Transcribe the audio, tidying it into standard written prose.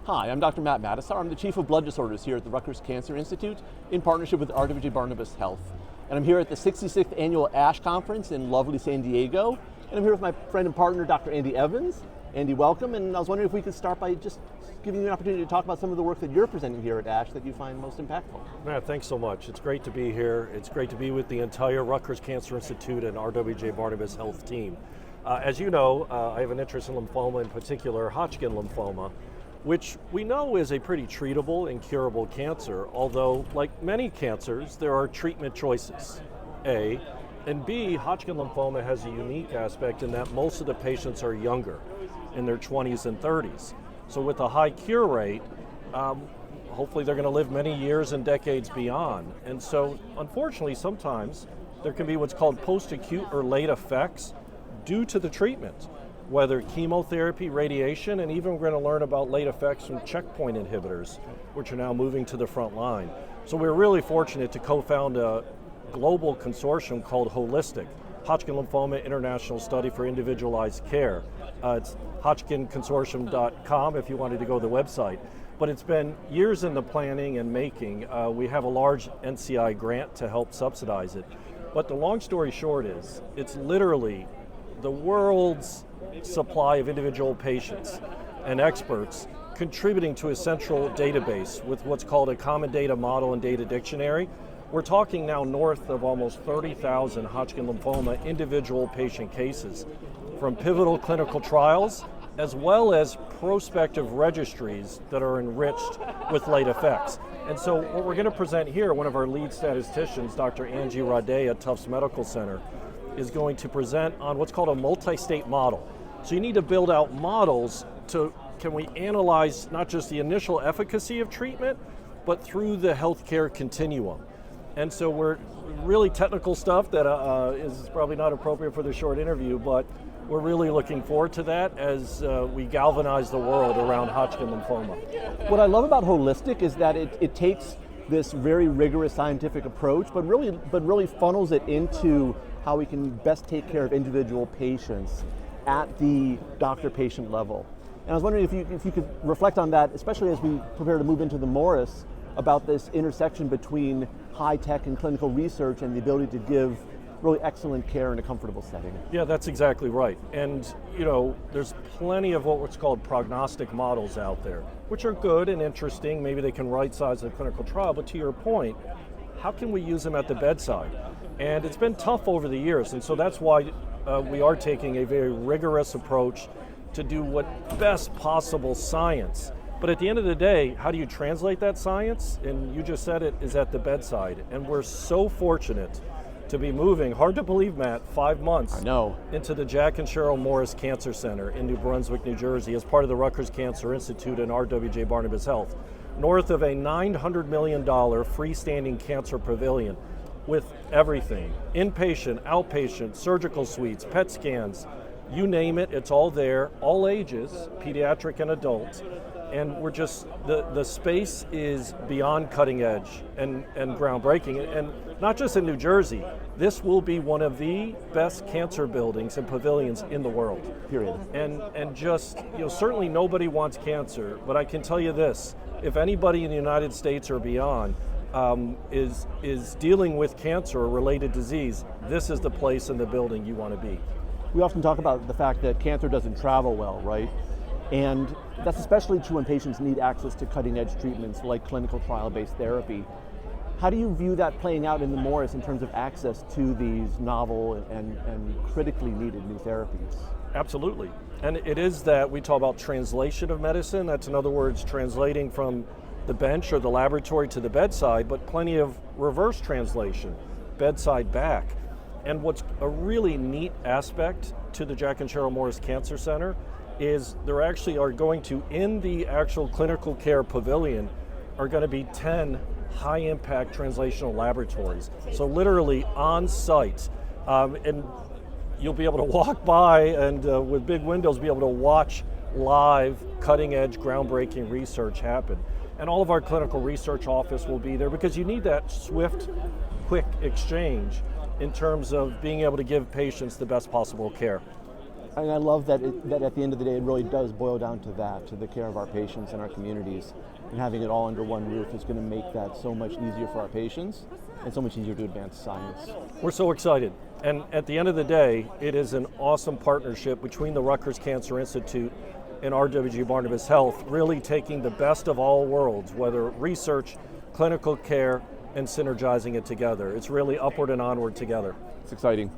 Hi, I'm Dr. Matt Matasar. I'm the Chief of Blood Disorders here at the Rutgers Cancer Institute in partnership with RWJBarnabas Health. And I'm here at the 66th Annual ASH Conference in lovely San Diego. And I'm here with my friend and partner, Dr. Andy Evans. Andy, welcome. And I was wondering if we could start by just giving you an opportunity to talk about some of the work that you're presenting here at ASH that you find most impactful. Matt, thanks so much. It's great to be here. It's great to be with the entire Rutgers Cancer Institute and RWJBarnabas Health team. As you know, I have an interest in lymphoma, in particular Hodgkin lymphoma, which we know is a pretty treatable and curable cancer, although like many cancers, there are treatment choices, A. And B, Hodgkin lymphoma has a unique aspect in that most of the patients are younger, in their 20s and 30s. So with a high cure rate, hopefully they're going to live many years and decades beyond. And so unfortunately, sometimes there can be what's called post-acute or late effects due to the treatment, whether chemotherapy, radiation, and even we're going to learn about late effects from checkpoint inhibitors, which are now moving to the front line. So we're really fortunate to co-found a global consortium called Holistic, Hodgkin Lymphoma International Study for Individualized Care. It's hodgkinconsortium.com if you wanted to go to the website. But it's been years in the planning and making. We have a large NCI grant to help subsidize it. But the long story short is, it's literally the world's supply of individual patients and experts contributing to a central database with what's called a common data model and data dictionary. We're talking now north of almost 30,000 Hodgkin lymphoma individual patient cases from pivotal clinical trials as well as prospective registries that are enriched with late effects. And so what we're going to present here, one of our lead statisticians, Dr. Angie Radé at Tufts Medical Center, is going to present on what's called a multi-state model. So you need to build out models to, can we analyze not just the initial efficacy of treatment, but through the healthcare continuum. And so we're really technical stuff that is probably not appropriate for the short interview, but we're really looking forward to that as we galvanize the world around Hodgkin lymphoma. What I love about Holistic is that it takes this very rigorous scientific approach, but really funnels it into how we can best take care of individual patients at the doctor-patient level. And I was wondering if you could reflect on that, especially as we prepare to move into the Morris, about this intersection between high-tech and clinical research and the ability to give really excellent care in a comfortable setting. Yeah, that's exactly right. And you know, there's plenty of what's called prognostic models out there, which are good and interesting. Maybe they can right-size the clinical trial, but to your point, how can we use them at the bedside? And it's been tough over the years, and so that's why we are taking a very rigorous approach to do what best possible science. But at the end of the day, how do you translate that science? And you just said it, is at the bedside. And we're so fortunate to be moving, hard to believe, Matt, 5 months into the Jack and Cheryl Morris Cancer Center in New Brunswick, New Jersey, as part of the Rutgers Cancer Institute and RWJBarnabas Health, north of a $900 million freestanding cancer pavilion with everything, inpatient, outpatient, surgical suites, PET scans, you name it, it's all there, all ages, pediatric and adult. And we're just, the space is beyond cutting edge and groundbreaking. And not just in New Jersey, this will be one of the best cancer buildings and pavilions in the world. Period. And just, you know, certainly nobody wants cancer, but I can tell you this, if anybody in the United States or beyond is dealing with cancer or related disease, this is the place in the building you want to be. We often talk about the fact that cancer doesn't travel well, right? And that's especially true when patients need access to cutting-edge treatments like clinical trial-based therapy. How do you view that playing out in the Morris in terms of access to these novel and critically needed new therapies? Absolutely. And it is that we talk about translation of medicine. That's, in other words, translating from the bench or the laboratory to the bedside, but plenty of reverse translation, bedside back. And what's a really neat aspect to the Jack and Cheryl Morris Cancer Center is there actually are going to, in the actual clinical care pavilion, are going to be 10 high-impact translational laboratories. So literally on site, and you'll be able to walk by and with big windows be able to watch live, cutting-edge, groundbreaking research happen. And all of our clinical research office will be there because you need that swift, quick exchange in terms of being able to give patients the best possible care. And I love that, that at the end of the day, it really does boil down to that, to the care of our patients and our communities. And having it all under one roof is going to make that so much easier for our patients and so much easier to advance science. We're so excited. And at the end of the day, it is an awesome partnership between the Rutgers Cancer Institute and RWJBarnabas Health, really taking the best of all worlds, whether research, clinical care, and synergizing it together. It's really upward and onward together. It's exciting.